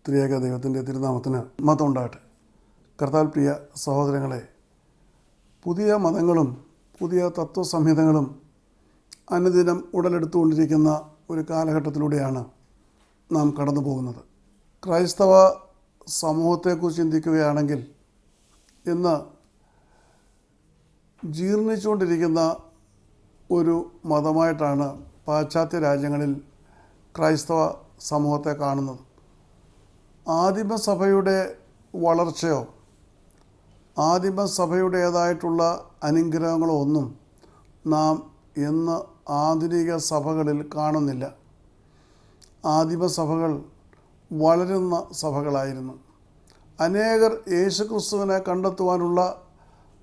ത്രിയേക ദൈവത്തിൻ്റെ തിരുനാമത്തിന് മഹത്വം ഉണ്ടാകട്ടെ. കർത്താവിൽ പ്രിയ സഹോദരങ്ങളെ, പുതിയ മതങ്ങളും പുതിയ തത്വസംഹിതകളും അനുദിനം ഉടലെടുത്തുകൊണ്ടിരിക്കുന്ന ഒരു കാലഘട്ടത്തിലൂടെയാണ് നാം കടന്നു പോകുന്നത്. ക്രൈസ്തവ സമൂഹത്തെക്കുറിച്ച് ചിന്തിക്കുകയാണെങ്കിൽ ഇന്ന് ജീർണിച്ചുകൊണ്ടിരിക്കുന്ന ഒരു മതമായിട്ടാണ് പാശ്ചാത്യ രാജ്യങ്ങളിൽ ക്രൈസ്തവ സമൂഹത്തെ കാണുന്നത്. ആദിമസഭയുടെ വളർച്ചയോ ആദിമസഭയുടേതായിട്ടുള്ള അനുഗ്രഹങ്ങളോ ഒന്നും നാം ഇന്ന് ആധുനിക സഭകളിൽ കാണുന്നില്ല. ആദിമസഭകൾ വളരുന്ന സഭകളായിരുന്നു. അനേകർ യേശുക്രിസ്തുവിനെ കണ്ടെത്തുവാനുള്ള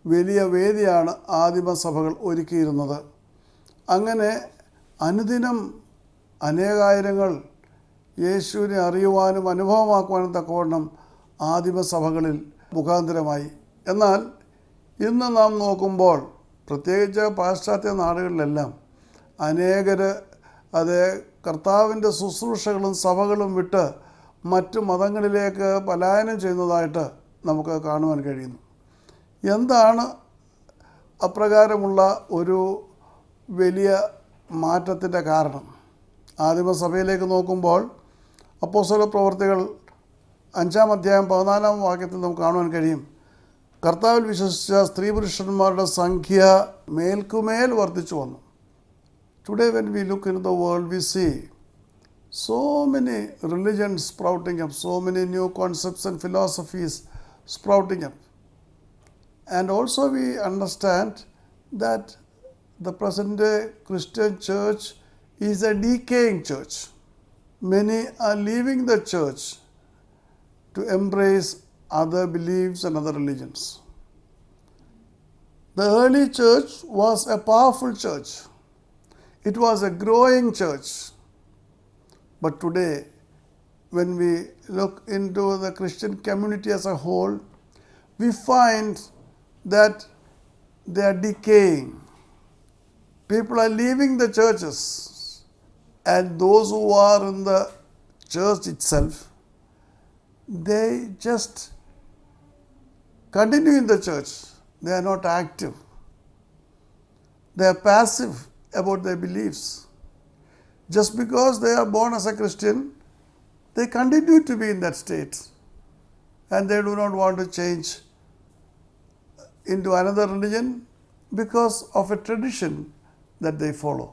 വലിയ വേദിയാണ് ആദിമസഭകൾ ഒരുക്കിയിരുന്നത്. അങ്ങനെ അനുദിനം അനേകായിരങ്ങൾ യേശുവിനെ അറിയുവാനും അനുഭവമാക്കുവാനും തക്കവണ്ണം ആദിമസഭകളിൽ മുഖാന്തരമായി. എന്നാൽ ഇന്ന് നാം നോക്കുമ്പോൾ പ്രത്യേകിച്ച് പാശ്ചാത്യ നാടുകളിലെല്ലാം അനേകർ കർത്താവിൻ്റെ ശുശ്രൂഷകളും സഭകളും വിട്ട് മറ്റു മതങ്ങളിലേക്ക് പലായനം ചെയ്യുന്നതായിട്ട് നമുക്ക് കാണുവാൻ കഴിയുന്നു. എന്താണ് അപ്രകാരമുള്ള ഒരു വലിയ മാറ്റത്തിൻ്റെ കാരണം? ആദിമസഭയിലേക്ക് നോക്കുമ്പോൾ അപ്പോസ്തല പ്രവൃത്തികൾ 5-ാം അധ്യായം 14-ാം വാക്യത്തിൽ നമുക്ക് കാണുവാൻ കഴിയും, കർത്താവിൽ വിശ്വസിച്ച സ്ത്രീ പുരുഷന്മാരുടെ സംഖ്യ മേൽക്കുമേൽ വർദ്ധിച്ചു വന്നു. Today when we look into the world, we see so many religions sprouting up, so many new concepts and philosophies sprouting up. And also we understand that the present day Christian church is a decaying church. Many are leaving the church to embrace other beliefs and other religions. The early church was a powerful church. It was a growing church. But today, when we look into the Christian community as a whole, we find that they are decaying. People are leaving the churches, and those who are in the church itself, they just continue in the church. They are not active. They are passive about their beliefs. Just because they are born as a Christian, they continue to be in that state, and they do not want to change into another religion because of a tradition that they follow.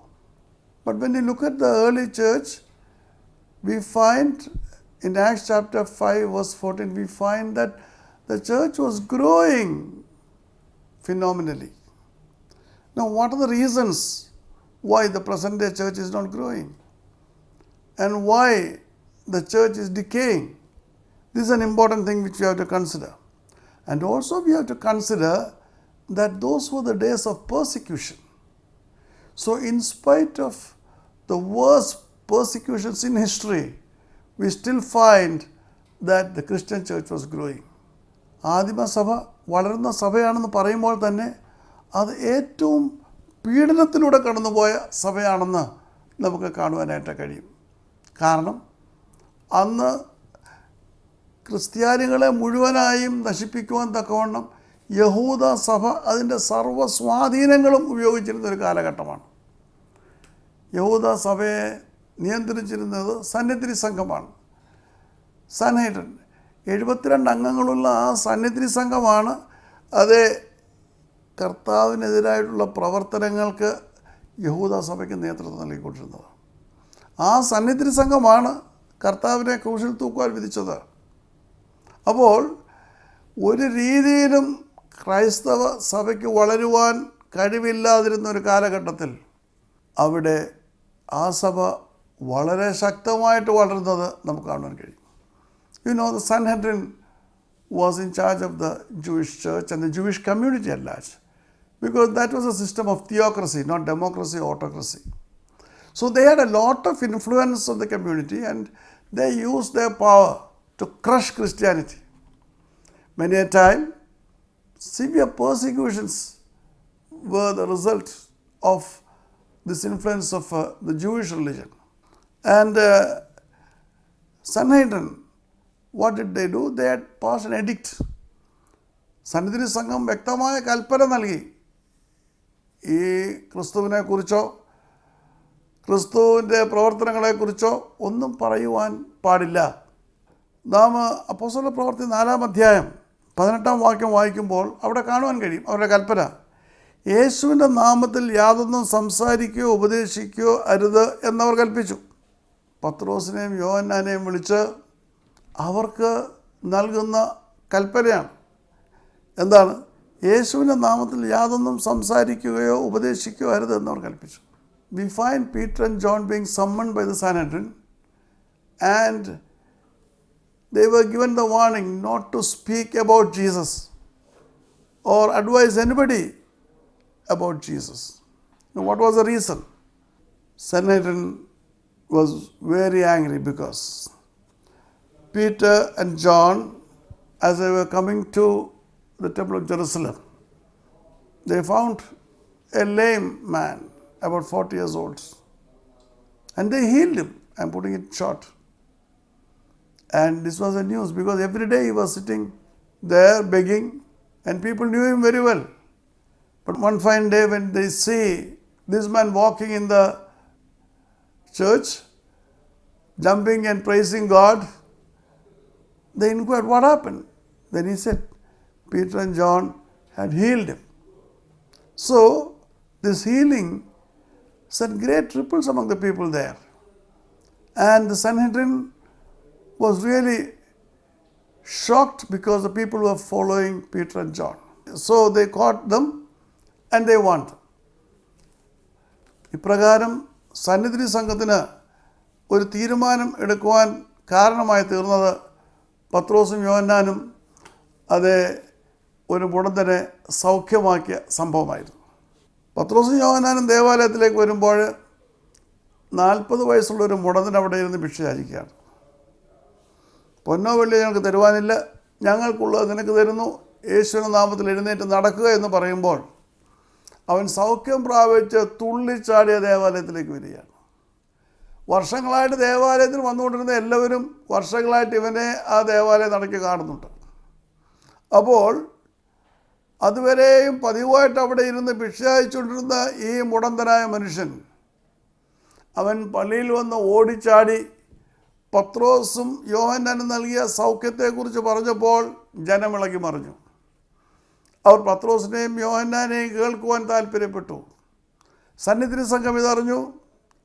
But when you look at the early church, we find in Acts chapter 5 verse 14, we find that the church was growing phenomenally. Now, what are the reasons why the present day church is not growing and why the church is decaying? This is an important thing which we have to consider. And also we have to consider that those were the days of persecution. So in spite of the worst persecutions in history, we still find that the Christian church was growing. ആദിമസഭ വളരുന്ന സഭയാണെന്ന് പറയുമ്പോൾ തന്നെ അത് ഏറ്റവും പീഡനത്തിലൂടെ കടന്നുപോയ സഭയാണെന്ന് നമുക്ക് കാണുവാനായിട്ട് കഴിയും. കാരണം അന്ന് ക്രിസ്ത്യാനികളെ മുഴുവനായും നശിപ്പിക്കുവാൻ തക്കവണ്ണം യഹൂദ സഭ അതിൻ്റെ സർവ്വസ്വാധീനങ്ങളും ഉപയോഗിച്ചിരുന്ന ഒരു കാലഘട്ടമാണ്. യഹൂദ സഭയെ നിയന്ത്രിച്ചിരുന്നത് സന്നിധി സംഘമാണ്, സൻഹെഡ്രിൻ. 72 അംഗങ്ങളുള്ള ആ സന്നിധി സംഘമാണ് കർത്താവിനെതിരായിട്ടുള്ള പ്രവർത്തനങ്ങൾക്ക് യഹൂദ സഭയ്ക്ക് നേതൃത്വം നൽകിക്കൊണ്ടിരുന്നത്. ആ സന്നിധി സംഘമാണ് കർത്താവിനെ ക്രൂശിൽ തൂക്കുവാൻ വിധിച്ചത്. അപ്പോൾ ഒരു രീതിയിലും ക്രൈസ്തവ സഭയ്ക്ക് വളരുവാൻ കഴിവില്ലാതിരുന്ന ഒരു കാലഘട്ടത്തിൽ അവിടെ ആ സഭ വളരെ ശക്തമായിട്ട് വളരുന്നത് നമുക്ക് കാണാൻ കഴിയും. You know, the Sanhedrin was in charge of the Jewish church and the Jewish community at large, because that was a system of theocracy, not democracy or autocracy. So they had a lot of influence on the community, and they used their power to crush Christianity. Many a time, severe persecutions were the result of this influence of the Jewish religion. And Sanhedrin what did they do? They had passed an edict. സന്നിധി സംഘം വ്യക്തമായ കൽപ്പന നൽകി. ഈ ക്രിസ്തുവിനെക്കുറിച്ചോ ക്രിസ്തുവിൻ്റെ പ്രവർത്തനങ്ങളെക്കുറിച്ചോ ഒന്നും പറയുവാൻ പാടില്ല. നാം അപ്പോസ്തല പ്രവൃത്തി 4-ാം അധ്യായം 18-ാം വാക്യം വായിക്കുമ്പോൾ അവിടെ കാണുവാൻ കഴിയും അവരുടെ കൽപ്പന. യേശുവിൻ്റെ നാമത്തിൽ യാതൊന്നും സംസാരിക്കുകയോ ഉപദേശിക്കുകയോ അരുത് എന്നവർ കൽപ്പിച്ചു. പത്രോസിനെയും യോഹന്നാനെയും വിളിച്ച് അവർക്ക് നൽകുന്ന കൽപ്പനയാണ്. എന്താണ്? യേശുവിൻ്റെ നാമത്തിൽ യാതൊന്നും സംസാരിക്കുകയോ ഉപദേശിക്കുകയോ അരുത് എന്നവർ കൽപ്പിച്ചു. We find Peter and John being summoned by the Sanhedrin, and they were given the warning not to speak about Jesus or advise anybody about Jesus. Now, what was the reason? Sanhedrin was very angry because Peter and John, as they were coming to the temple of Jerusalem, they found a lame man about 40 years old, and they healed him. I am putting it short. And this was the news because every day he was sitting there begging, and people knew him very well. But one fine day when they see this man walking in the church, jumping and praising God, they inquired what happened. Then he said Peter and John had healed him. So this healing sent great ripples among the people there. And the Sanhedrin was really shocked because the people were following Peter and John. So they caught them and they warned them. ഇപ്രകാരം സന്നിധി സംഘത്തിന് ഒരു തീരുമാനം എടുക്കുവാൻ കാരണമായി തീർന്നത് പത്രോസും യോഹന്നാനും അത് ഒരു മുടന്തനെ സൗഖ്യമാക്കിയ സംഭവമായിരുന്നു. പത്രോസും യോഹന്നാനും ദേവാലയത്തിലേക്ക് വരുമ്പോൾ 40 വയസ്സുള്ള ഒരു മുടന്തൻ അവിടെ ഇരുന്ന് ഭിക്ഷ യാചിക്കുകയാണ്. പൊന്നോ വെള്ളിയോ ഞങ്ങൾക്ക് തരുവാനില്ല, ഞങ്ങൾക്കുള്ളത് നിനക്ക് തരുന്നു, യേശുവിൻ്റെ നാമത്തിൽ എഴുന്നേറ്റ് നടക്കുക എന്ന് പറയുമ്പോൾ അവൻ സൗഖ്യം പ്രാപിച്ച് തുള്ളിച്ചാടിയ ദേവാലയത്തിലേക്ക് വരികയാണ്. വർഷങ്ങളായിട്ട് ദേവാലയത്തിൽ വന്നുകൊണ്ടിരുന്ന എല്ലാവരും വർഷങ്ങളായിട്ട് ഇവനെ ആ ദേവാലയം നടക്കി കാണുന്നുണ്ട്. അപ്പോൾ അതുവരെയും പതിവായിട്ട് അവിടെ ഇരുന്ന് ഭിക്ഷ അയച്ചുകൊണ്ടിരുന്ന ഈ മുടന്തനായ മനുഷ്യൻ അവൻ പള്ളിയിൽ വന്ന് ഓടിച്ചാടി പത്രോസും യോഹന്നാനും നൽകിയ സൗഖ്യത്തെക്കുറിച്ച് പറഞ്ഞപ്പോൾ ജനമിളകി മറിഞ്ഞു. അവർ പത്രോസിനെയും യോഹന്നാനെയും കേൾക്കുവാൻ താല്പര്യപ്പെട്ടു. സന്നിധി സംഘം ഇതറിഞ്ഞു.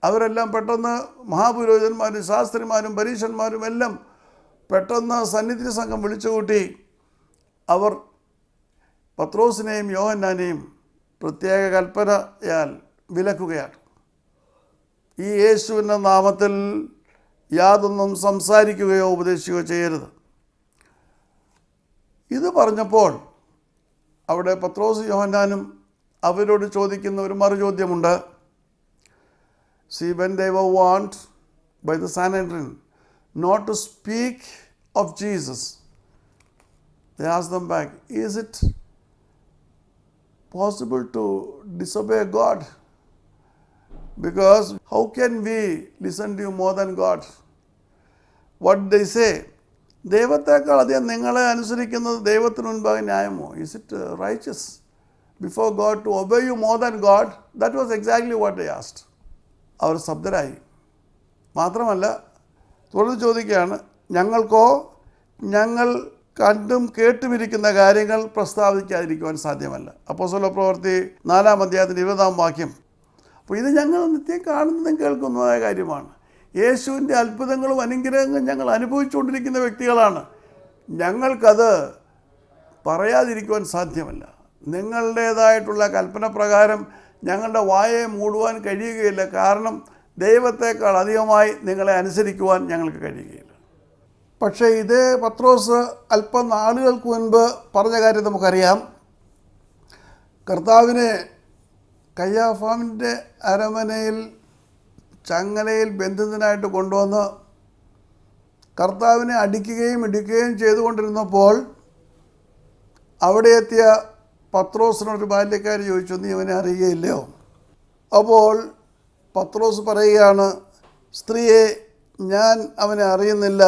അവരെല്ലാം പെട്ടെന്ന് മഹാപുരോഹിതന്മാരും ശാസ്ത്രിമാരും പരീശന്മാരും എല്ലാം പെട്ടെന്ന് സന്നിധി സംഘം വിളിച്ചുകൂട്ടി അവർ പത്രോസിനെയും യോഹന്നാനെയും പ്രത്യേക കൽപ്പനയാൽ വിലക്കുകയാണ്. ഈ യേശുവിൻ്റെ നാമത്തിൽ യാതൊന്നും സംസാരിക്കുകയോ ഉപദേശിക്കുകയോ ചെയ്യരുത്. ഇത് പറഞ്ഞപ്പോൾ അവിടെ പത്രോസ് യോഹന്നാനും അവരോട് ചോദിക്കുന്ന ഒരു മറുചോദ്യമുണ്ട്. See, when they were warned by the Sanhedrin not to speak of Jesus, they asked them back, is it possible to disobey God? Because how can we listen to you more than God? What they say? ദൈവത്തെക്കാൾ അധികം നിങ്ങളെ അനുസരിക്കുന്നത് ദൈവത്തിന് മുൻപാകെ ന്യായമോ? Is it righteous before God to obey you more than God? That was exactly what they asked. അവർ ശബ്ദരായി. മാത്രമല്ല തുടർന്ന് ചോദിക്കുകയാണ്, ഞങ്ങൾക്കോ ഞങ്ങൾ കണ്ടും കേട്ടുമിരിക്കുന്ന കാര്യങ്ങൾ പ്രസ്താവിക്കാതിരിക്കുവാൻ സാധ്യമല്ല. അപ്പോസ്തല പ്രവൃത്തി 4-ാം അധ്യായത്തിൻ്റെ 20-ാം വാക്യം. അപ്പോൾ ഇത് ഞങ്ങൾ നിത്യം കാണുന്നതും കേൾക്കുന്നതായ കാര്യമാണ്. യേശുവിൻ്റെ അത്ഭുതങ്ങളും അനുഗ്രഹങ്ങളും ഞങ്ങൾ അനുഭവിച്ചുകൊണ്ടിരിക്കുന്ന വ്യക്തികളാണ്. ഞങ്ങൾക്കത് പറയാതിരിക്കുവാൻ സാധ്യമല്ല. നിങ്ങളുടേതായിട്ടുള്ള കൽപ്പന പ്രകാരം ഞങ്ങളുടെ വായെ മൂടുവാൻ കഴിയുകയില്ല. കാരണം ദൈവത്തെക്കാൾ അധികമായി നിങ്ങളെ അനുസരിക്കുവാൻ ഞങ്ങൾക്ക് കഴിയുകയില്ല. പക്ഷേ ഇതേ പത്രോസ് അല്പം നാളുകൾക്ക് മുൻപ് പറഞ്ഞ കാര്യം നമുക്കറിയാം. കർത്താവിനെ കയ്യാഫാവിൻ്റെ അരമനയിൽ ചങ്ങലയിൽ ബന്ധിതനായിട്ട് കൊണ്ടുവന്ന് കർത്താവിനെ അടിക്കുകയും ഇടിക്കുകയും ചെയ്തുകൊണ്ടിരുന്നപ്പോൾ അവിടെ എത്തിയ പത്രോസിനൊരു ബാല്യക്കാരി ചോദിച്ചു, നീ അവനെ അറിയുകയില്ലയോ? അപ്പോൾ പത്രോസ് പറയുകയാണ്, സ്ത്രീയെ, ഞാൻ അവനെ അറിയുന്നില്ല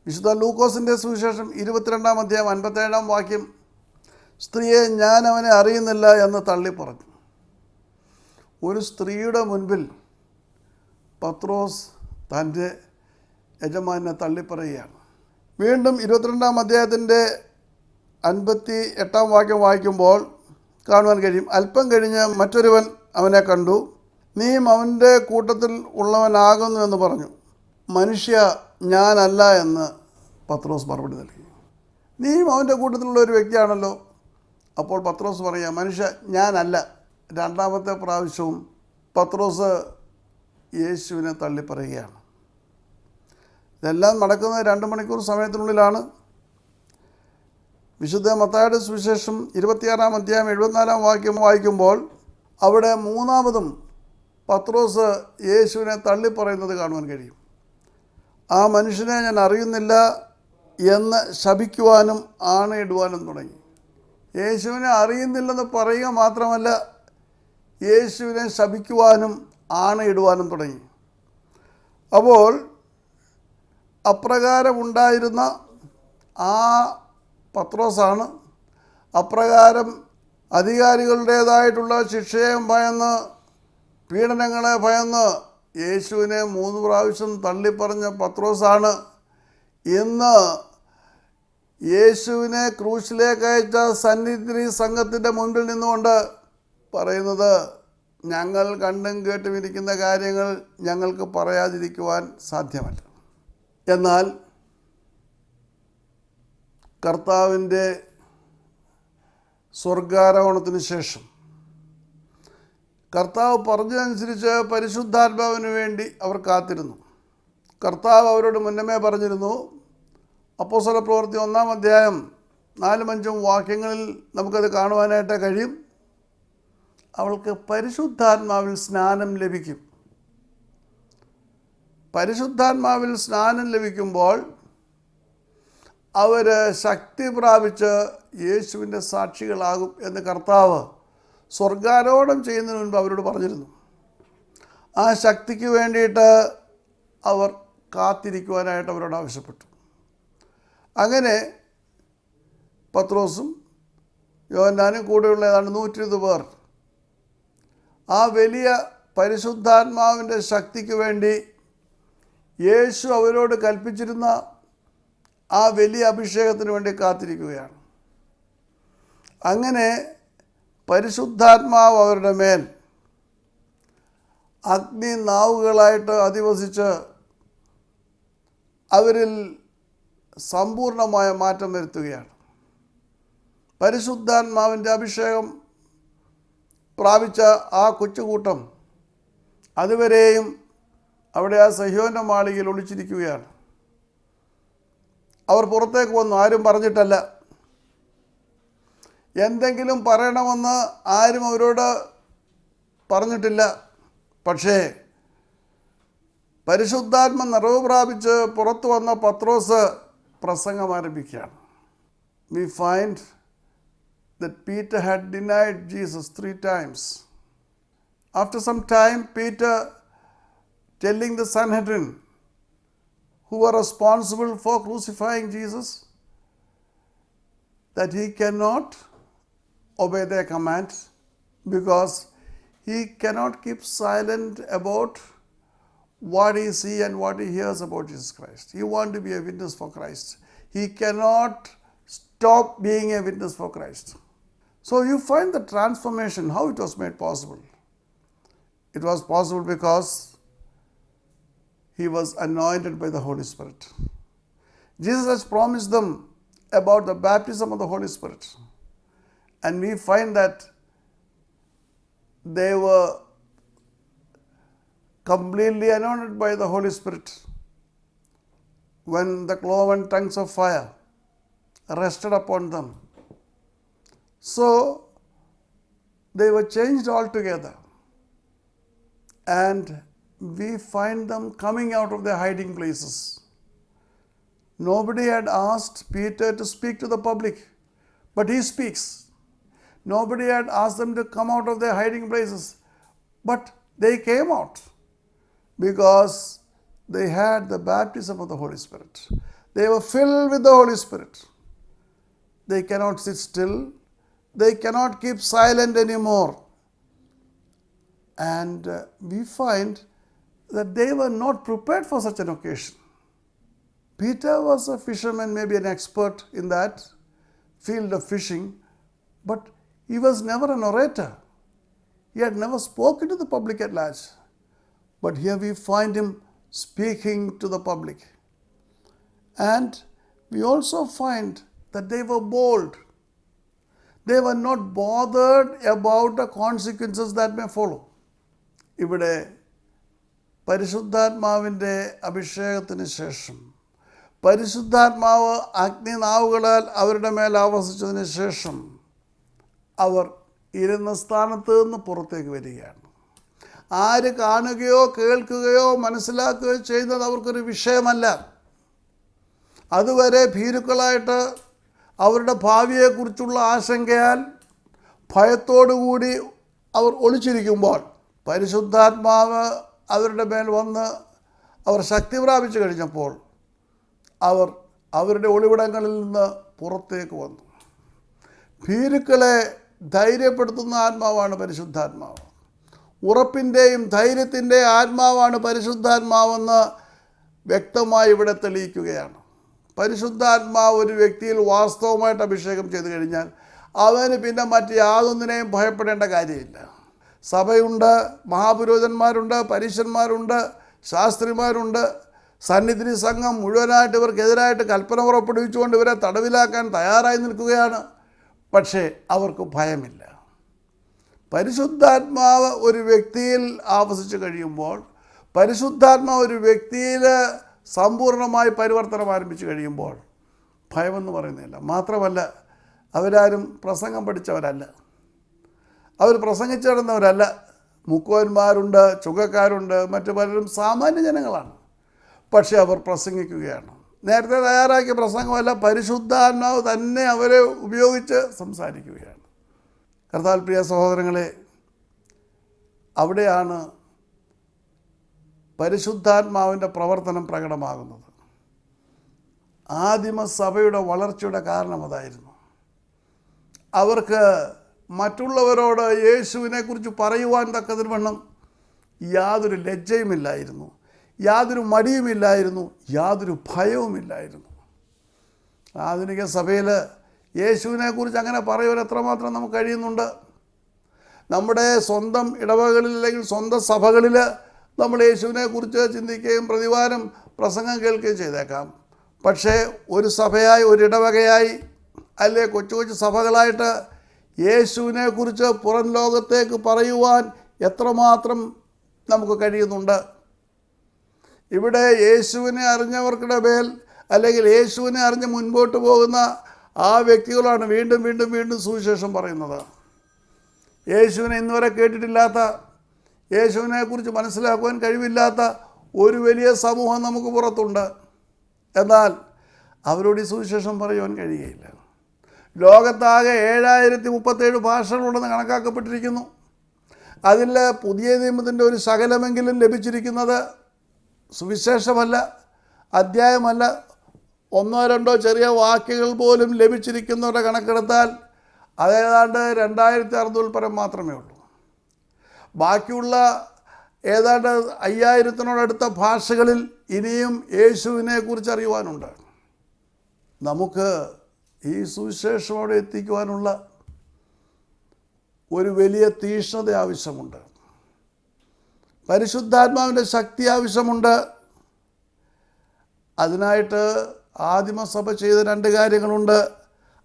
വിശുദ്ധ ലൂക്കോസിൻ്റെ സുവിശേഷം 22-ാം അധ്യായം 57-ാം വാക്യം, സ്ത്രീയെ ഞാൻ അവനെ അറിയുന്നില്ല എന്ന് തള്ളിപ്പറഞ്ഞു. ഒരു സ്ത്രീയുടെ മുൻപിൽ പത്രോസ് തൻ്റെ യജമാനെ തള്ളിപ്പറയുകയാണ്. വീണ്ടും 22-ാം അധ്യായത്തിൻ്റെ 58-ാം വാക്യം വായിക്കുമ്പോൾ കാണുവാൻ കഴിയും, അല്പം കഴിഞ്ഞ് മറ്റൊരുവൻ അവനെ കണ്ടു, നീയും അവൻ്റെ കൂട്ടത്തിൽ ഉള്ളവനാകുന്നു എന്ന് പറഞ്ഞു. മനുഷ്യ, ഞാനല്ല എന്ന് പത്രോസ് മറുപടി നൽകി. നീയും അവൻ്റെ കൂട്ടത്തിലുള്ള ഒരു വ്യക്തിയാണല്ലോ. അപ്പോൾ പത്രോസ് പറയുക, മനുഷ്യ, ഞാനല്ല. രണ്ടാമത്തെ പ്രാവശ്യവും പത്രോസ് യേശുവിനെ തള്ളിപ്പറയുകയാണ്. ഇതെല്ലാം നടക്കുന്നത് 2 മണിക്കൂർ സമയത്തിനുള്ളിലാണ്. വിശുദ്ധ മത്തായിയുടെ സുവിശേഷം 26-ാം അധ്യായം 74-ാം വാക്യം വായിക്കുമ്പോൾ അവിടെ മൂന്നാമതും പത്രോസ് യേശുവിനെ തള്ളിപ്പറയുന്നത് കാണുവാൻ കഴിയും. ആ മനുഷ്യനെ ഞാൻ അറിയുന്നില്ല എന്ന് ശപിക്കുവാനും ആണയിടുവാനും തുടങ്ങി. യേശുവിനെ അറിയുന്നില്ലെന്ന് പറയുക മാത്രമല്ല, യേശുവിനെ ശപിക്കുവാനും ആണയിടുവാനും തുടങ്ങി. അപ്പോൾ അപ്രകാരമുണ്ടായിരുന്ന ആ പത്രോസാണ് അപ്രകാരം അധികാരികളുടേതായിട്ടുള്ള ശിക്ഷയെ ഭയന്ന്, പീഡനങ്ങളെ ഭയന്ന് യേശുവിനെ 3 പ്രാവശ്യം തള്ളിപ്പറഞ്ഞ പത്രോസാണ് ഇന്ന് യേശുവിനെ ക്രൂശിലേക്ക് അയച്ച സന്നിധി സംഘത്തിൻ്റെ മുൻപിൽ നിന്നുകൊണ്ട് പറയുന്നത്, ഞങ്ങൾ കണ്ടും കേട്ടും ഇരിക്കുന്ന കാര്യങ്ങൾ ഞങ്ങൾക്ക് പറയാതിരിക്കുവാൻ സാധ്യമല്ല. എന്നാൽ കർത്താവിൻ്റെ സ്വർഗാരോഹണത്തിന് ശേഷം കർത്താവ് പറഞ്ഞതനുസരിച്ച് പരിശുദ്ധാത്മാവിന് വേണ്ടി അവർ കാത്തിരുന്നു. കർത്താവ് അവരോട് മുന്നമേ പറഞ്ഞിരുന്നു. അപ്പോസ്തല പ്രവൃത്തി 1-ാം അധ്യായം 4-5 വാക്യങ്ങളിൽ നമുക്കത് കാണുവാനായിട്ട് കഴിയും. അവൾക്ക് പരിശുദ്ധാത്മാവിൽ സ്നാനം ലഭിക്കും. പരിശുദ്ധാത്മാവിൽ സ്നാനം ലഭിക്കുമ്പോൾ അവർ ശക്തി പ്രാപിച്ച് യേശുവിൻ്റെ സാക്ഷികളാകും എന്ന് കർത്താവ് സ്വർഗാരോഹണം ചെയ്യുന്നതിന് മുൻപ് അവരോട് പറഞ്ഞിരുന്നു. ആ ശക്തിക്ക് വേണ്ടിയിട്ട് അവർ കാത്തിരിക്കുവാനായിട്ട് അവരോട് ആവശ്യപ്പെട്ടു. അങ്ങനെ പത്രോസും യോഹന്നാനും കൂടെയുള്ള ഏതാണ്ട് 120 പേർ ആ വലിയ പരിശുദ്ധാത്മാവിൻ്റെ ശക്തിക്ക് വേണ്ടി യേശു അവരോട് കൽപ്പിച്ചിരുന്ന ആ വലിയ അഭിഷേകത്തിന് വേണ്ടി കാത്തിരിക്കുകയാണ്. അങ്ങനെ പരിശുദ്ധാത്മാവ് അവരുടെ മേൽ അഗ്നി നാവുകളായിട്ട് അധിവസിച്ച് അവരിൽ സമ്പൂർണമായ മാറ്റം വരുത്തുകയാണ്. പരിശുദ്ധാത്മാവിൻ്റെ അഭിഷേകം പ്രാപിച്ച ആ കൊച്ചുകൂട്ടം അതുവരെയും അവിടെ ആ സഹ്യോൻ്റെ മാളികയിൽ ഒളിച്ചിരിക്കുകയാണ്. അവർ പുറത്തേക്ക് വന്നു, ആരും പറഞ്ഞിട്ടല്ല. എന്തെങ്കിലും പറയണമെന്ന് ആരും അവരോട് പറഞ്ഞിട്ടില്ല. പക്ഷേ പരിശുദ്ധാത്മ നിറവ് പ്രാപിച്ച് പുറത്തു വന്ന പത്രോസ് പ്രസംഗം ആരംഭിക്കുകയാണ്. We find that Peter had denied Jesus 3 times. After some time, Peter telling the Sanhedrin, who were responsible for crucifying Jesus, that he cannot obey their command because he cannot keep silent about what he sees and what he hears about Jesus Christ. He wants to be a witness for Christ. He cannot stop being a witness for Christ. So you find the transformation, how it was made possible. It was possible because he was anointed by the Holy Spirit. Jesus has promised them about the baptism of the Holy Spirit. And we find that they were completely anointed by the Holy Spirit when the cloven tongues of fire rested upon them. So they were changed altogether. And we find them coming out of their hiding places. Nobody had asked Peter to speak to the public, but he speaks. Nobody had asked them to come out of their hiding places, but they came out because they had the baptism of the Holy Spirit. They were filled with the Holy Spirit. They cannot sit still. They cannot keep silent anymore. And we find that they were not prepared for such an occasion. Peter was a fisherman, maybe an expert in that field of fishing, but he was never an orator. He had never spoken to the public at large. But here we find him speaking to the public. And we also find that they were bold. They were not bothered about the consequences that may follow. ഇവിടെ പരിശുദ്ധാത്മാവിൻ്റെ അഭിഷേകത്തിന് ശേഷം, പരിശുദ്ധാത്മാവ് അഗ്നിനാവുകളാൽ അവരുടെ മേൽ ആവസിച്ചതിന് ശേഷം അവർ ഇരുന്ന സ്ഥാനത്ത് നിന്ന് പുറത്തേക്ക് വരികയാണ്. ആര് കാണുകയോ കേൾക്കുകയോ മനസ്സിലാക്കുകയോ ചെയ്യുന്നത് അവർക്കൊരു വിഷയമല്ല. അതുവരെ ഭീരുക്കളായിട്ട് അവരുടെ ഭാവിയെക്കുറിച്ചുള്ള ആശങ്കയാൽ ഭയത്തോടുകൂടി അവർ ഒളിച്ചിരിക്കുമ്പോൾ പരിശുദ്ധാത്മാവ് അവരുടെ മേൽ വന്ന് അവർ ശക്തി പ്രാപിച്ചു കഴിഞ്ഞപ്പോൾ അവർ അവരുടെ ഒളിവിടങ്ങളിൽ നിന്ന് പുറത്തേക്ക് വന്നു. ഭീരുക്കളെ ധൈര്യപ്പെടുത്തുന്ന ആത്മാവാണ് പരിശുദ്ധാത്മാവ്. ഉറപ്പിൻ്റെയും ധൈര്യത്തിൻ്റെയും ആത്മാവാണ് പരിശുദ്ധാത്മാവെന്ന് വ്യക്തമായി ഇവിടെ തെളിയിക്കുകയാണ്. പരിശുദ്ധാത്മാവ് ഒരു വ്യക്തിയിൽ വാസ്തവമായിട്ട് അഭിഷേകം ചെയ്തു കഴിഞ്ഞാൽ അവന് പിന്നെ മറ്റ് യാതൊന്നിനെയും ഭയപ്പെടേണ്ട കാര്യമില്ല. സഭയുണ്ട്, മഹാപുരോഹിതന്മാരുണ്ട്, പരീശന്മാരുണ്ട്, ശാസ്ത്രിമാരുണ്ട്, സന്നിധി സംഘം മുഴുവനായിട്ട് ഇവർക്കെതിരായിട്ട് കൽപ്പന പുറപ്പെടുവിച്ചുകൊണ്ട് ഇവരെ തടവിലാക്കാൻ തയ്യാറായി നിൽക്കുകയാണ്. പക്ഷേ അവർക്ക് ഭയമില്ല. പരിശുദ്ധാത്മാവ് ഒരു വ്യക്തിയിൽ ആവസിച്ച് കഴിയുമ്പോൾ, പരിശുദ്ധാത്മാവ് ഒരു വ്യക്തിയിൽ സമ്പൂർണ്ണമായി പരിവർത്തനം ആരംഭിച്ചു കഴിയുമ്പോൾ ഭയമെന്ന് പറയുന്നില്ല. മാത്രമല്ല, അവരാരും പ്രസംഗം പഠിച്ചവരല്ല, അവർ പ്രസംഗിച്ചു നടന്നവരല്ല. മുക്കോന്മാരുണ്ട്, ചുങ്കക്കാരുണ്ട്, മറ്റു പലരും സാമാന്യ ജനങ്ങളാണ്. പക്ഷേ അവർ പ്രസംഗിക്കുകയാണ്. നേരത്തെ തയ്യാറാക്കിയ പ്രസംഗമല്ല, പരിശുദ്ധാത്മാവ് തന്നെ അവരെ ഉപയോഗിച്ച് സംസാരിക്കുകയാണ്. കർത്താവിൽ പ്രിയ സഹോദരങ്ങളെ, അവിടെയാണ് പരിശുദ്ധാത്മാവിൻ്റെ പ്രവർത്തനം പ്രകടമാകുന്നത്. ആദിമസഭയുടെ വളർച്ചയുടെ കാരണം അതായിരുന്നു. അവർക്ക് മറ്റുള്ളവരോട് യേശുവിനെക്കുറിച്ച് പറയുവാൻ തക്കതിന് യാതൊരു ലജ്ജയുമില്ലായിരുന്നു, യാതൊരു മടിയുമില്ലായിരുന്നു, യാതൊരു ഭയവുമില്ലായിരുന്നു. ആധുനിക സഭയിൽ യേശുവിനെക്കുറിച്ച് അങ്ങനെ പറയുവാൻ എത്രമാത്രം നമുക്ക് കഴിയുന്നുണ്ട്? നമ്മുടെ സ്വന്തം ഇടവകളിൽ അല്ലെങ്കിൽ സ്വന്തം സഭകളിൽ നമ്മൾ യേശുവിനെക്കുറിച്ച് ചിന്തിക്കുകയും പ്രതിവാരം പ്രസംഗം കേൾക്കുകയും ചെയ്തേക്കാം. പക്ഷേ ഒരു സഭയായി, ഒരു ഇടവകയായി, അല്ലെ കൊച്ചു കൊച്ചു സഭകളായിട്ട് യേശുവിനെക്കുറിച്ച് പുറം ലോകത്തേക്ക് പറയുവാൻ എത്രമാത്രം നമുക്ക് കഴിയുന്നുണ്ട്? ഇവിടെ യേശുവിനെ അറിഞ്ഞവർക്കുടെ മേൽ, അല്ലെങ്കിൽ യേശുവിനെ അറിഞ്ഞ് മുൻപോട്ട് പോകുന്ന ആ വ്യക്തികളാണ് വീണ്ടും വീണ്ടും വീണ്ടും സുവിശേഷം പറയുന്നത്. യേശുവിനെ ഇന്നുവരെ കേട്ടിട്ടില്ലാത്ത, യേശുവിനെക്കുറിച്ച് മനസ്സിലാക്കുവാൻ കഴിവില്ലാത്ത ഒരു വലിയ സമൂഹം നമുക്ക് പുറത്തുണ്ട്. എന്നാൽ അവരോട് ഈ സുവിശേഷം പറയുവാൻ കഴിയുകയില്ല. ലോകത്താകെ 7037 ഭാഷകളുണ്ടെന്ന് കണക്കാക്കപ്പെട്ടിരിക്കുന്നു. അതിൽ പുതിയ നിയമത്തിൻ്റെ ഒരു ശകലമെങ്കിലും ലഭിച്ചിരിക്കുന്നത് സുവിശേഷമല്ല, അധ്യായമല്ല, 1-2 ചെറിയ വാക്യങ്ങൾ പോലും ലഭിച്ചിരിക്കുന്നവരുടെ കണക്കെടുത്താൽ അതേതാണ്ട് 2600 പരം മാത്രമേ ഉള്ളൂ. ബാക്കിയുള്ള ഏതാണ്ട് 5000-നോടടുത്ത ഭാഷകളിൽ ഇനിയും യേശുവിനെ കുറിച്ച് അറിയുവാനുണ്ട്. നമുക്ക് ഈ സുവിശേഷം അവിടെ എത്തിക്കുവാനുള്ള ഒരു വലിയ തീക്ഷ്ണത ആവശ്യമുണ്ട്. പരിശുദ്ധാത്മാവിൻ്റെ ശക്തി ആവശ്യമുണ്ട്. അതിനായിട്ട് ആദിമസഭ ചെയ്ത 2 കാര്യങ്ങളുണ്ട്.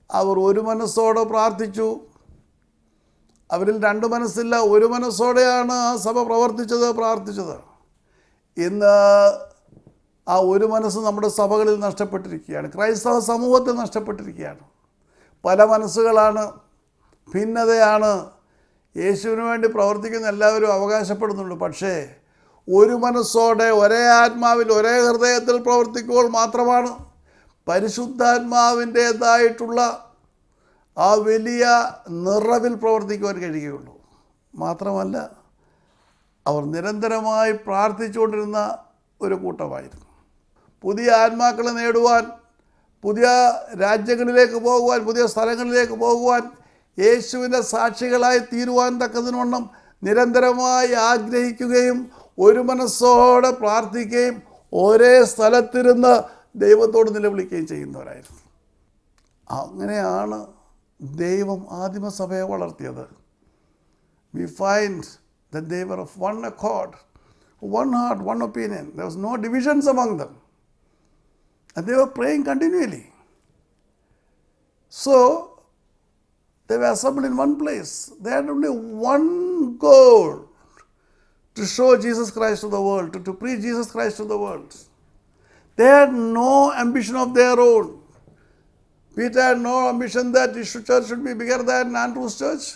അവർ ഒരു മനസ്സോടെ പ്രാർത്ഥിച്ചു. അവരിൽ 2 മനസ്സില്ല, ഒരു മനസ്സോടെയാണ് ആ സഭ പ്രാർത്ഥിച്ചത്. ഇന്ന് ആ ഒരു മനസ്സ് നമ്മുടെ സഭകളിൽ നഷ്ടപ്പെട്ടിരിക്കുകയാണ്, ക്രൈസ്തവ സമൂഹത്തിൽ നഷ്ടപ്പെട്ടിരിക്കുകയാണ്. പല മനസ്സുകളാണ്, ഭിന്നതയാണ്. യേശുവിന് വേണ്ടി പ്രവർത്തിക്കുന്ന എല്ലാവരും അവകാശപ്പെടുന്നുണ്ട്. പക്ഷേ ഒരു മനസ്സോടെ, ഒരേ ആത്മാവിൽ, ഒരേ ഹൃദയത്തിൽ പ്രവർത്തിക്കുമ്പോൾ മാത്രമാണ് പരിശുദ്ധാത്മാവിൻ്റേതായിട്ടുള്ള ആ വലിയ നിറവിൽ പ്രവർത്തിക്കുവാൻ കഴിയുകയുള്ളൂ. മാത്രമല്ല, അവർ നിരന്തരമായി പ്രാർത്ഥിച്ചുകൊണ്ടിരുന്ന ഒരു കൂട്ടമായിരുന്നു. പുതിയ ആത്മാക്കളെ നേടുവാൻ പുതിയ രാജ്യങ്ങളിലേക്ക് പോകുവാൻ, പുതിയ സ്ഥലങ്ങളിലേക്ക് പോകുവാൻ, യേശുവിൻ്റെ സാക്ഷികളായി തീരുവാൻ തക്കതിനോണം നിരന്തരമായി ആഗ്രഹിക്കുകയും ഒരു മനസ്സോടെ പ്രാർത്ഥിക്കുകയും ഒരേ സ്ഥലത്തിരുന്ന് ദൈവത്തോട് നിലവിളിക്കുകയും ചെയ്യുന്നവരായിരുന്നു. അങ്ങനെയാണ് ദൈവം ആദിമസഭയെ വളർത്തിയത്. We find that they were of one accord, one heart, one opinion. There was no divisions among them. And they were praying continually. So, they were assembled in one place. They had only one goal: to show Jesus Christ to the world, to preach Jesus Christ to the world. They had no ambition of their own. Peter had no ambition that his church should be bigger than Andrew's church.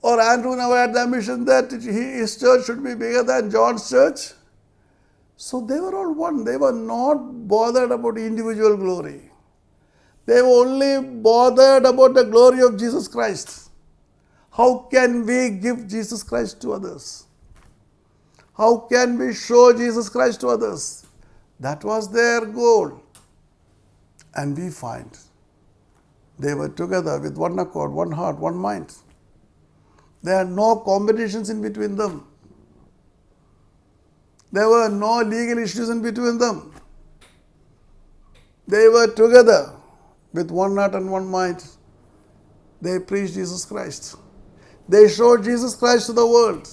Or Andrew never had the ambition that his church should be bigger than John's church. So they were all one. They were not bothered about individual glory. They were only bothered about the glory of Jesus Christ. How can we give Jesus Christ to others? How can we show Jesus Christ to others? That was their goal. And we find they were together with one accord, one heart, one mind. There are no competitions in between them. There were no legal issues in between them. They were together with one heart and one mind. They preached Jesus Christ. They showed Jesus Christ to the world.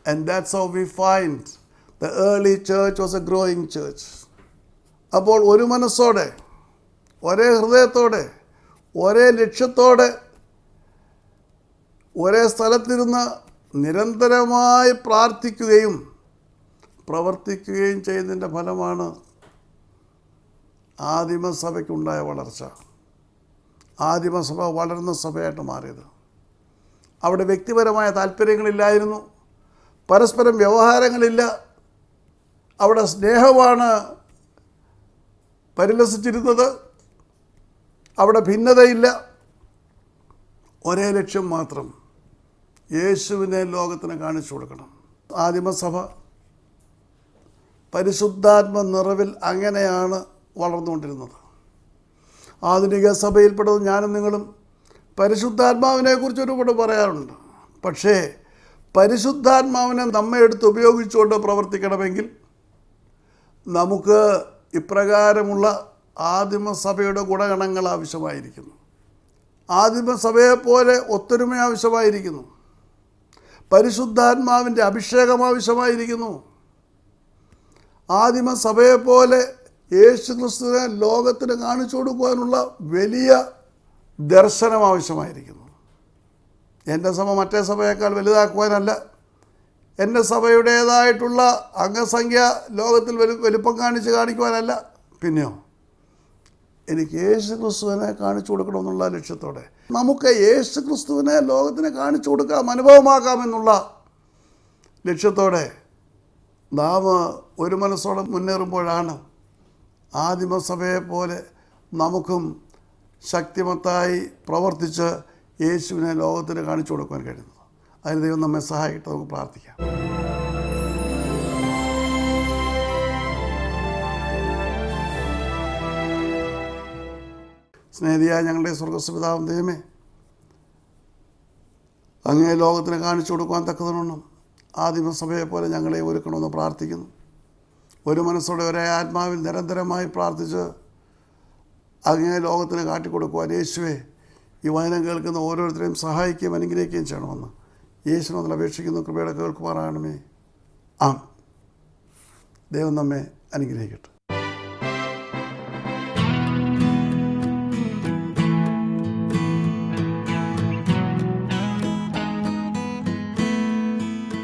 And that's how we find the early church was a growing church. അപ്പോൾ ഒരു മനസ്സോടെ, ഒരേ ഹൃദയത്തോടെ, ഒരേ ലക്ഷ്യത്തോടെ, ഒരേ സ്ഥലത്തിരുന്ന് നിരന്തരമായി പ്രാർത്ഥിക്കുകയും പ്രവർത്തിക്കുകയും ചെയ്യുന്നതിൻ്റെ ഫലമാണ് ആദിമസഭയ്ക്കുണ്ടായ വളർച്ച. ആദിമസഭ വളർന്ന സഭയായിട്ട് മാറിയത്. അവിടെ വ്യക്തിപരമായ താല്പര്യങ്ങളില്ലായിരുന്നു, പരസ്പരം വ്യവഹാരങ്ങളില്ല, അവിടെ സ്നേഹമാണ് പരിലസിച്ചിരുന്നത്, അവിടെ ഭിന്നതയില്ല, ഒരേ ലക്ഷ്യം മാത്രം: യേശുവിനെ ലോകത്തിന് കാണിച്ചു കൊടുക്കണം. ആദിമസഭ പരിശുദ്ധാത്മ നിറവിൽ അങ്ങനെയാണ് വളർന്നുകൊണ്ടിരുന്നത്. ആധുനിക സഭയിൽപ്പെട്ടത് ഞാനും നിങ്ങളും പരിശുദ്ധാത്മാവിനെക്കുറിച്ച് ഒരുപാട് പറയാറുണ്ട്. പക്ഷേ പരിശുദ്ധാത്മാവിനെ നമ്മെ എടുത്ത് ഉപയോഗിച്ചുകൊണ്ട് പ്രവർത്തിക്കണമെങ്കിൽ നമുക്ക് ഇപ്രകാരമുള്ള ആദിമസഭയുടെ ഗുണഗണങ്ങൾ ആവശ്യമായിരിക്കുന്നു. ആദിമസഭയെപ്പോലെ ഒത്തൊരുമ ആവശ്യമായിരിക്കുന്നു. പരിശുദ്ധാത്മാവിൻ്റെ അഭിഷേകം ആവശ്യമായിരിക്കുന്നു. ആദിമസഭയെപ്പോലെ യേശു ക്രിസ്തുവിനെ ലോകത്തിന് കാണിച്ചു കൊടുക്കുവാനുള്ള വലിയ ദർശനം ആവശ്യമായിരിക്കുന്നു. എൻ്റെ സഭ മറ്റേ സഭയേക്കാൾ വലുതാക്കുവാനല്ല, എൻ്റെ സഭയുടേതായിട്ടുള്ള അംഗസംഖ്യ ലോകത്തിൽ വലിപ്പം കാണിക്കുവാനല്ല, പിന്നെയോ എനിക്ക് യേശു ക്രിസ്തുവിനെ കാണിച്ചു കൊടുക്കണമെന്നുള്ള ലക്ഷ്യത്തോടെ നമുക്ക് യേശു ക്രിസ്തുവിനെ ലോകത്തിന് കാണിച്ചു കൊടുക്കാം, അനുഭവമാക്കാമെന്നുള്ള ലക്ഷ്യത്തോടെ നാം ഒരു മനസ്സോടെ മുന്നേറുമ്പോഴാണ് ആദിമസഭയെപ്പോലെ നമുക്കും ശക്തിമത്തായി പ്രവർത്തിച്ച് യേശുവിനെ ലോകത്തിന് കാണിച്ചു കൊടുക്കാൻ കഴിയുന്നത്. അതിന് ദൈവം നമ്മെ സഹായിക്കട്ടെ. നമുക്ക് പ്രാർത്ഥിക്കാം. സ്നേഹിതയായ ഞങ്ങളുടെ സ്വർഗ്ഗസ്ഥപിതാവാം ദൈവമേ, അങ്ങേ ലോകത്തിന് കാണിച്ചു കൊടുക്കുവാൻ തക്കതിനൊന്നും ആദിമസഭയെപ്പോലെ ഞങ്ങളെ ഒരുക്കണമെന്ന് പ്രാർത്ഥിക്കുന്നു. ഒരു മനസ്സോടെ ഒരേ ആത്മാവിൽ നിരന്തരമായി പ്രാർത്ഥിച്ച് അങ്ങേ ലോകത്തിന് കാട്ടിക്കൊടുക്കുവാൻ യേശുവെ ഈ വചനം കേൾക്കുന്ന ഓരോരുത്തരെയും സഹായിക്കുകയും അനുഗ്രഹിക്കുകയും ചെയ്യണമെന്ന് യേശുവിനോട് അപേക്ഷിക്കുന്നു. കൃപയുടെ കേൾക്കുമാറാകണമേ. ദൈവം നമ്മെ അനുഗ്രഹിക്കട്ടെ.